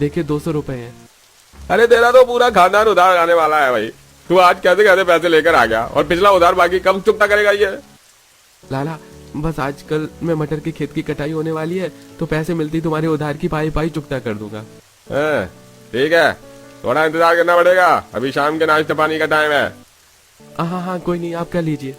देखिए 200 रुपए है। अरे तेरा तो पूरा खानदान उधार आने वाला है भाई। तू आज कैसे कैसे पैसे लेकर आ गया और पिछला उधार बाकी कब चुकता करेगा ये? लाला बस आजकल में मटर के खेत की कटाई होने वाली है, तो पैसे मिलती तुम्हारे उधार की पाई पाई चुकता कर दूंगा। ठीक है, थोड़ा इंतजार करना पड़ेगा, अभी शाम के नाश्ते पानी का टाइम है। हाँ हाँ कोई नहीं, आप कर लीजिए।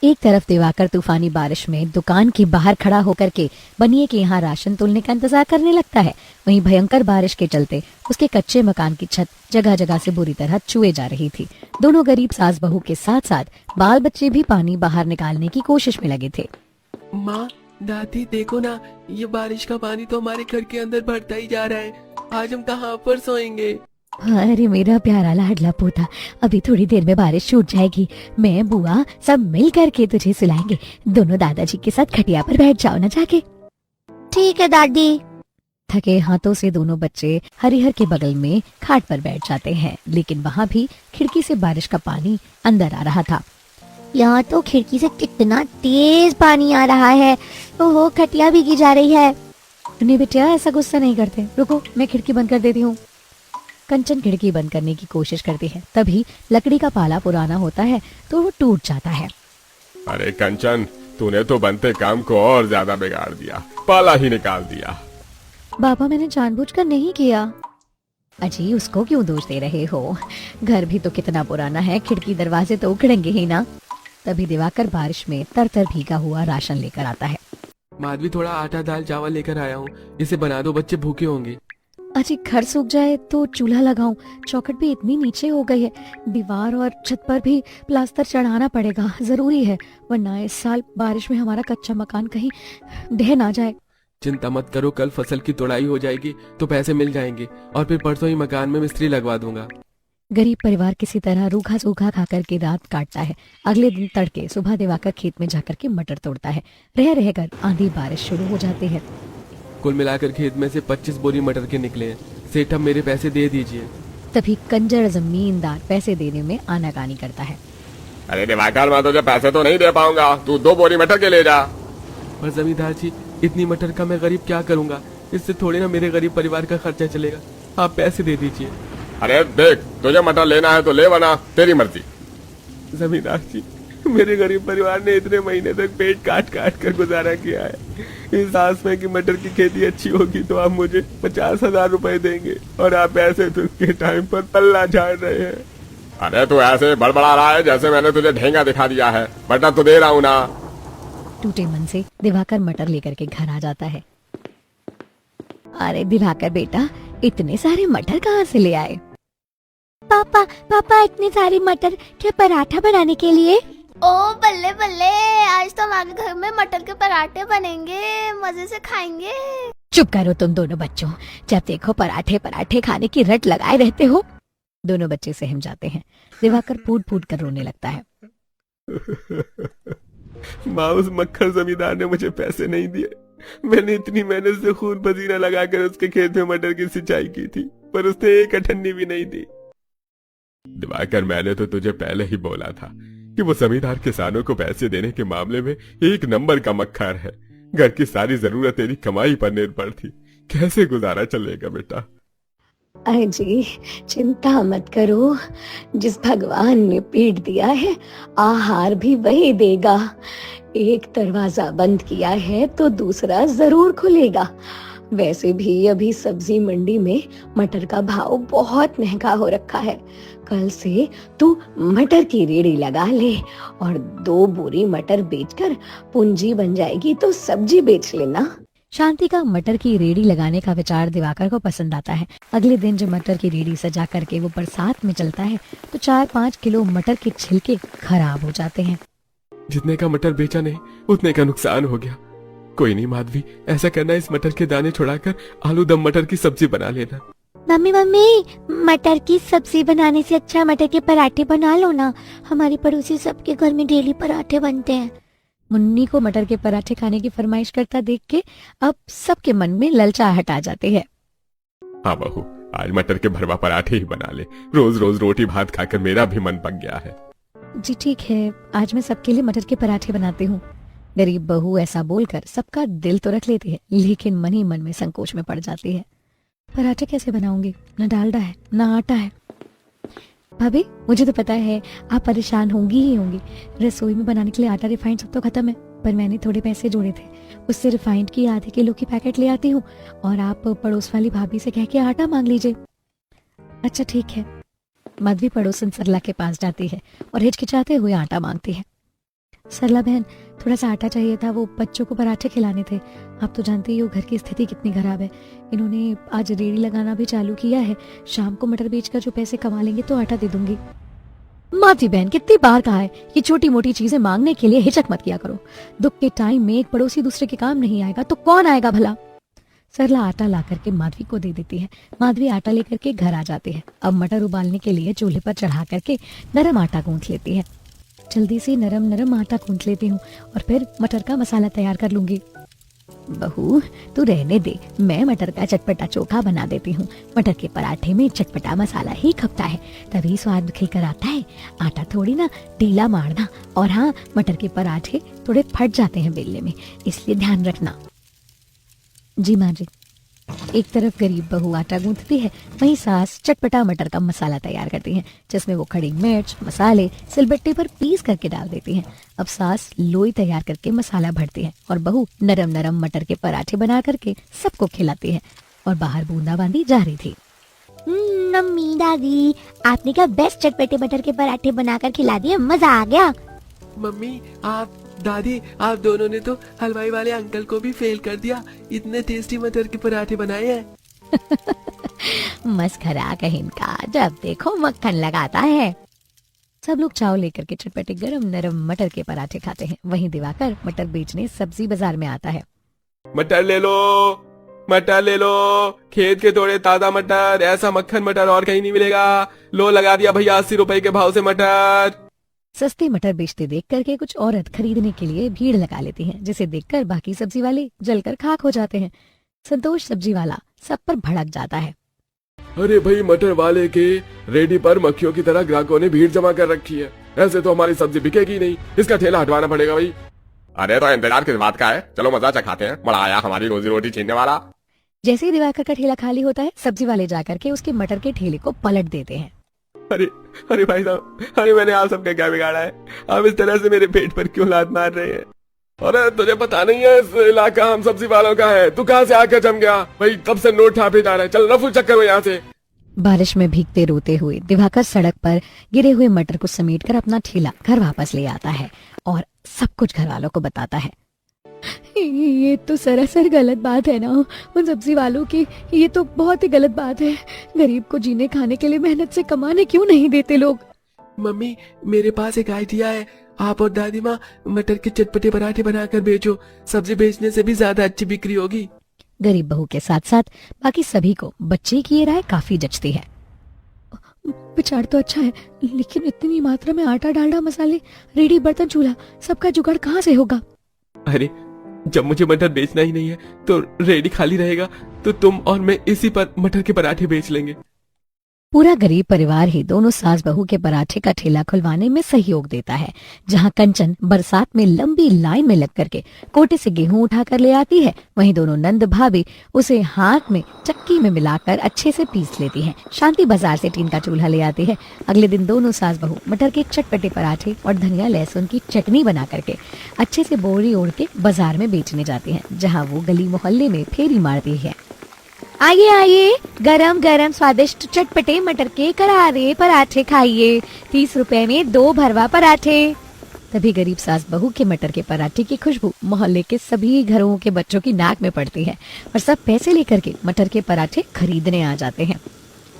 एक तरफ दिवाकर तूफानी बारिश में दुकान के बाहर खड़ा होकर के बनिए के यहाँ राशन तोलने का इंतजार करने लगता है, वहीं भयंकर बारिश के चलते उसके कच्चे मकान की छत जगह जगह से बुरी तरह चुए जा रही थी। दोनों गरीब सास बहू के साथ साथ बाल बच्चे भी पानी बाहर निकालने की कोशिश में लगे थे। माँ दादी देखो ना, ये बारिश का पानी तो हमारे घर के अंदर भरता ही जा रहा है, आज हम कहाँ पर सोएंगे? अरे मेरा प्यारा लाडला पोता, अभी थोड़ी देर में बारिश छूट जाएगी, मैं बुआ सब मिल करके तुझे सुलाएंगे। दोनों दादाजी के साथ खटिया पर बैठ जाओ ना जाके। ठीक है दादी। थके हाथों से दोनों बच्चे हरिहर के बगल में खाट पर बैठ जाते हैं, लेकिन वहाँ भी खिड़की से बारिश का पानी अंदर आ रहा था। यहाँ तो खिड़की से कितना तेज पानी आ रहा है, ओहो खटिया भीगी जा रही है। नहीं बेटिया ऐसा गुस्सा नहीं करते, रुको मैं खिड़की बंद कर देती हूँ। कंचन खिड़की बंद करने की कोशिश करती है, तभी लकड़ी का पाला पुराना होता है तो वो टूट जाता है। अरे कंचन, तूने तो बनते काम को और ज्यादा बिगाड़ दिया, पाला ही निकाल दिया। बाबा मैंने जानबूझकर नहीं किया। अजी उसको क्यों दोष दे रहे हो, घर भी तो कितना पुराना है, खिड़की दरवाजे तो उखड़ेंगे ही ना। तभी दिवाकर बारिश में तरतर भीगा हुआ राशन लेकर आता है। माधवी थोड़ा आटा दाल चावल लेकर आया हूँ, इसे बना दो, बच्चे भूखे होंगे। अजी घर सूख जाए तो चूल्हा लगाऊं, चौखट भी इतनी नीचे हो गई है, दीवार और छत पर भी प्लास्टर चढ़ाना पड़ेगा, जरूरी है, वरना इस साल बारिश में हमारा कच्चा मकान कहीं ढह ना जाए। चिंता मत करो, कल फसल की तुड़ाई हो जाएगी तो पैसे मिल जाएंगे और फिर परसों ही मकान में मिस्त्री लगवा दूंगा। गरीब परिवार किसी तरह रूखा सूखा खाकर के रात काटता है। अगले दिन तड़के सुबह दिवाकर खेत में जाकर के मटर तोड़ता है। रह रहकर आंधी बारिश शुरू हो जाती है। कुल मिलाकर खेत में से 25 बोरी मटर के निकले हैं, सेठ अब मेरे पैसे दे दीजिए। तभी कंजर जमींदार पैसे देने में आनाकानी करता है। अरे दिवाकर, मैं तुझे पैसे तो नहीं दे पाऊंगा, तू 2 बोरी मटर के ले जा। पर जमींदार जी इतनी मटर का मैं गरीब क्या करूंगा, इससे थोड़ी ना मेरे गरीब परिवार का खर्चा चलेगा, आप पैसे दे दीजिए। अरे देख, तुझे मटर लेना है तो ले, वरना तेरी मर्जी। जमींदार जी मेरे गरीब परिवार ने इतने महीने तक पेट काट काट कर गुजारा किया है, इस आस में कि मटर की खेती अच्छी होगी तो आप मुझे 50,000 रुपए देंगे और आप ऐसे दुख के टाइम पर पल्ला झाड़ रहे हैं। अरे तू ऐसे बड़बड़ा रहा है जैसे मैंने तुझे ढेंगा दिखा दिया है, मटर तो दे रहा हूँ ना। टूटे मन से दिवाकर मटर लेकर के घर आ जाता है। अरे दिवाकर बेटा, इतने सारे मटर कहाँ से ले आए? पापा पापा इतनी सारी मटर क्या पराठा बनाने के लिए? ओ बल्ले बल्ले, आज तो हमारे घर में मटर के पराठे बनेंगे, मजे से खाएंगे। चुप करो तुम दोनों बच्चों, जब देखो पराठे पराठे खाने की रट लगाए रहते हो। दोनों बच्चे सहम जाते हैं। दिवाकर फूट फूट कर रोने लगता है। माँ उस मक्खर जमींदार ने मुझे पैसे नहीं दिए, मैंने इतनी मेहनत से खून पसीना लगाकर उसके खेत में मटर की सिंचाई की थी, पर उसने एक अठन्नी भी नहीं दी। दिवाकर, मैंने तो तुझे पहले ही बोला था कि वो जमींदार किसानों को पैसे देने के मामले में एक नंबर का मक्खर है। घर की सारी जरूरत तेरी कमाई पर निर्भर थी, कैसे गुजारा चलेगा बेटा? अजी चिंता मत करो, जिस भगवान ने पेट दिया है आहार भी वही देगा। एक दरवाजा बंद किया है तो दूसरा जरूर खुलेगा। वैसे भी अभी सब्जी मंडी में मटर का भाव बहुत महंगा हो रखा है। कल से तू मटर की रेड़ी लगा ले और 2 बोरी मटर बेचकर पूंजी बन जाएगी तो सब्जी बेच लेना। शांति का मटर की रेड़ी लगाने का विचार दिवाकर को पसंद आता है। अगले दिन जब मटर की रेड़ी सजा करके वो बरसात में चलता है तो 4-5 किलो मटर के छिलके खराब हो जाते हैं। जितने का मटर बेचा नहीं उतने का नुकसान हो गया। कोई नहीं माधवी, ऐसा करना, इस मटर के दाने छुड़ाकर आलू दम मटर की सब्जी बना लेना। मम्मी मम्मी, मटर की सब्जी बनाने से अच्छा मटर के पराठे बना लो ना, हमारे पड़ोसी सबके घर में डेली पराठे बनते हैं। मुन्नी को मटर के पराठे खाने की फरमाइश करता देख के अब सबके मन में ललचाहट आ जाती है। हाँ बहू, आज मटर के भरवा पराठे ही बना ले, रोज रोज रोटी भात खाकर मेरा भी मन पक गया है। जी ठीक है, आज मैं सबके लिए मटर के पराठे बनाती हूँ। गरीब बहू ऐसा बोलकर सबका दिल तो रख लेती है, लेकिन मन ही मन में संकोच में पड़ जाती है। पराठे कैसे बनाऊंगी? न डालडा है न आटा है। भाभी मुझे तो पता है आप परेशान होंगी ही होंगी। रसोई में बनाने के लिए आटा रिफाइंड सब तो खत्म है, पर मैंने थोड़े पैसे जोड़े थे, उससे रिफाइंड की आधे किलो की पैकेट ले आती हूँ और आप पड़ोस वाली भाभी से कह के आटा मांग लीजिए। अच्छा ठीक है। माधवी पड़ोसन सरला के पास जाती है और हिचकिचाते हुए आटा मांगती है। सरला बहन, थोड़ा सा आटा चाहिए था, वो बच्चों को पराठे खिलाने थे। आप तो जानती ही हो घर की स्थिति कितनी खराब है। इन्होंने आज रेड़ी लगाना भी चालू किया है, शाम को मटर बेचकर जो पैसे कमा लेंगे तो आटा दे दूंगी। माधवी बहन, कितनी बार कहा है ये छोटी मोटी चीजें मांगने के लिए हिचक मत किया करो। दुख के टाइम में एक पड़ोसी दूसरे के काम नहीं आएगा तो कौन आएगा भला। सरला आटा ला करके माधवी को दे देती है। माधवी आटा लेकर के घर आ जाती है। अब मटर उबालने के लिए चूल्हे पर चढ़ा करके नरम आटा गूंथ लेती है। जल्दी से नरम नरम आटा गूंथ लेती हूँ और फिर मटर का मसाला तैयार कर लूंगी। बहू तू रहने दे, मैं मटर का चटपटा चोखा बना देती हूँ। मटर के पराठे में चटपटा मसाला ही खपता है, तभी स्वाद खिलकर आता है। आटा थोड़ी ना ढीला मारना, और हाँ मटर के पराठे थोड़े फट जाते हैं बेलने में, इसलिए ध्यान रखना। जी माँ जी। एक तरफ गरीब बहू आटा गूंथती है, वहीं सास चटपटा मटर का मसाला तैयार करती हैं, जिसमें वो खड़ी मिर्च मसाले सिलबट्टे पर पीस करके डाल देती हैं। अब सास लोई तैयार करके मसाला भरती है और बहू नरम नरम मटर के पराठे बना करके सबको खिलाती है। और बाहर बूंदाबांदी जारी थी। मम्मी दादी, आपने क्या बेस्ट चटपटे मटर के पराठे बनाकर खिला दिए, मजा आ गया। मम्मी आप, दादी आप दोनों ने तो हलवाई वाले अंकल को भी फेल कर दिया, इतने टेस्टी मटर के पराठे बनाए हैं। मस्खरा कहीं का, जब देखो मक्खन लगाता है। सब लोग चाव लेकर के चटपटे गरम नरम मटर के पराठे खाते हैं। वहीं दिवाकर मटर बेचने सब्जी बाजार में आता है। मटर ले लो, मटर ले लो, खेत के तोड़े ताजा मटर, ऐसा मक्खन मटर और कहीं नहीं मिलेगा। लो लगा दिया भैया 80 रुपए के भाव से मटर। सस्ते मटर बेचते देख करके कुछ औरत खरीदने के लिए भीड़ लगा लेती हैं, जिसे देखकर बाकी सब्जी वाले जलकर खाक हो जाते हैं। संतोष सब्जी वाला सब पर भड़क जाता है। अरे भाई, मटर वाले के रेडी पर मक्खियों की तरह ग्राहकों ने भीड़ जमा कर रखी है, ऐसे तो हमारी सब्जी बिकेगी नहीं, इसका ठेला हटवाना पड़ेगा भाई। अरे तो इंतजार किस बात का है, चलो मजा चखाते हैं, बड़ा आया हमारी रोजी रोटी छीनने वाला। जैसे ही दिवाकर का ठेला खाली होता है, सब्जी वाले जाकर के उसके मटर के ठेले को पलट देते हैं। अरे अरे भाई साहब, अरे मैंने आप सबका क्या बिगाड़ा है? आप इस तरह से मेरे पेट पर क्यों लात मार रहे हैं? अरे तुझे पता नहीं है इस इलाका हम सब्जी वालों का है, तू कहाँ से आकर जम गया भाई? तब से नोट छापे जा रहे हैं, चल रफू चक्कर में यहाँ से। बारिश में भीगते रोते हुए दिवाकर सड़क पर गिरे हुए मटर को समेटकर अपना ठेला घर वापस ले आता है और सब कुछ घर वालों को बताता है। ये तो सरासर गलत बात है ना उन सब्जी वालों की, ये तो बहुत ही गलत बात है। गरीब को जीने खाने के लिए मेहनत से कमाने क्यों नहीं देते लोग? मम्मी मेरे पास एक आइडिया है, आप और दादी माँ मटर के चटपटे पराठे बनाकर बेचो, सब्जी बेचने से भी ज्यादा अच्छी बिक्री होगी। गरीब बहू के साथ साथ बाकी सभी को बच्चे की ये राय काफी जचती है। विचार तो अच्छा है, लेकिन इतनी मात्रा में आटा डालडा मसाले रेडी बर्तन चूल्हा सबका जुगाड़ कहाँ से होगा? अरे जब मुझे मटर बेचना ही नहीं है तो रेडी खाली रहेगा, तो तुम और मैं इसी पर मटर के पराठे बेच लेंगे। पूरा गरीब परिवार ही दोनों सास बहू के पराठे का ठेला खुलवाने में सहयोग देता है। जहां कंचन बरसात में लंबी लाइन में लग करके कोटे से गेहूं उठा कर ले आती है, वहीं दोनों नंद भाभी उसे हाथ में चक्की में मिलाकर अच्छे से पीस लेती हैं। शांति बाजार से टीन का चूल्हा ले आती है। अगले दिन दोनों सास बहू मटर के चटपटे पराठे और धनिया लहसुन की चटनी बना करके अच्छे से बोरी ओढ़ के बाजार में बेचने जाती है, जहाँ वो गली मोहल्ले में फेरी मारती है। आइए आइए, गरम गरम स्वादिष्ट चटपटे मटर के करारे पराठे खाइए, 30 रुपए में 2 भरवा पराठे। तभी गरीब सास बहू के मटर के पराठे की खुशबू मोहल्ले के सभी घरों के बच्चों की नाक में पड़ती है और सब पैसे लेकर के मटर के पराठे खरीदने आ जाते हैं।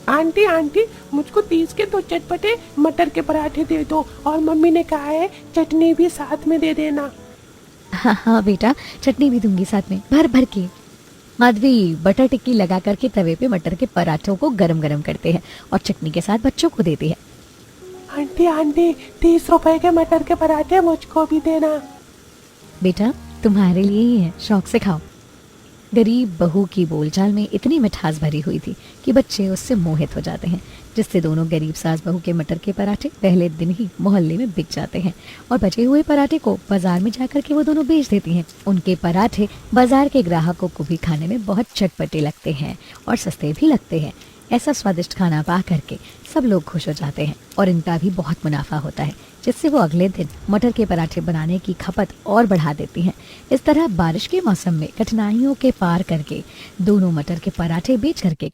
आंटी आंटी, मुझको 30 के 2 चटपटे मटर के पराठे दे दो, और मम्मी ने कहा है चटनी भी साथ में दे देना। हाँ हाँ बेटा, चटनी भी दूंगी साथ में, भर भर के। माधवी बटर टिक्की लगा करके तवे पे मटर के पराठों को गरम गरम करते हैं और चटनी के साथ बच्चों को देती है। आंटी आंटी, 30 रुपए के मटर के पराठे मुझको भी देना। बेटा तुम्हारे लिए ही है, शौक से खाओ। गरीब बहू की बोलचाल में इतनी मिठास भरी हुई थी कि बच्चे उससे मोहित हो जाते हैं, जिससे दोनों गरीब सास बहू के मटर के पराठे पहले दिन ही मोहल्ले में बिक जाते हैं और बचे हुए पराठे को बाजार में जाकर के वो दोनों बेच देती हैं। उनके पराठे बाजार के ग्राहकों को भी खाने में बहुत चटपटे लगते हैं और सस्ते भी लगते हैं। ऐसा स्वादिष्ट खाना पा करके सब लोग खुश हो जाते हैं और इनका भी बहुत मुनाफा होता है, जिससे वो अगले दिन मटर के पराठे बनाने की खपत और बढ़ा देती हैं। इस तरह बारिश के मौसम में कठिनाइयों के पार करके दोनों मटर के पराठे बेच करके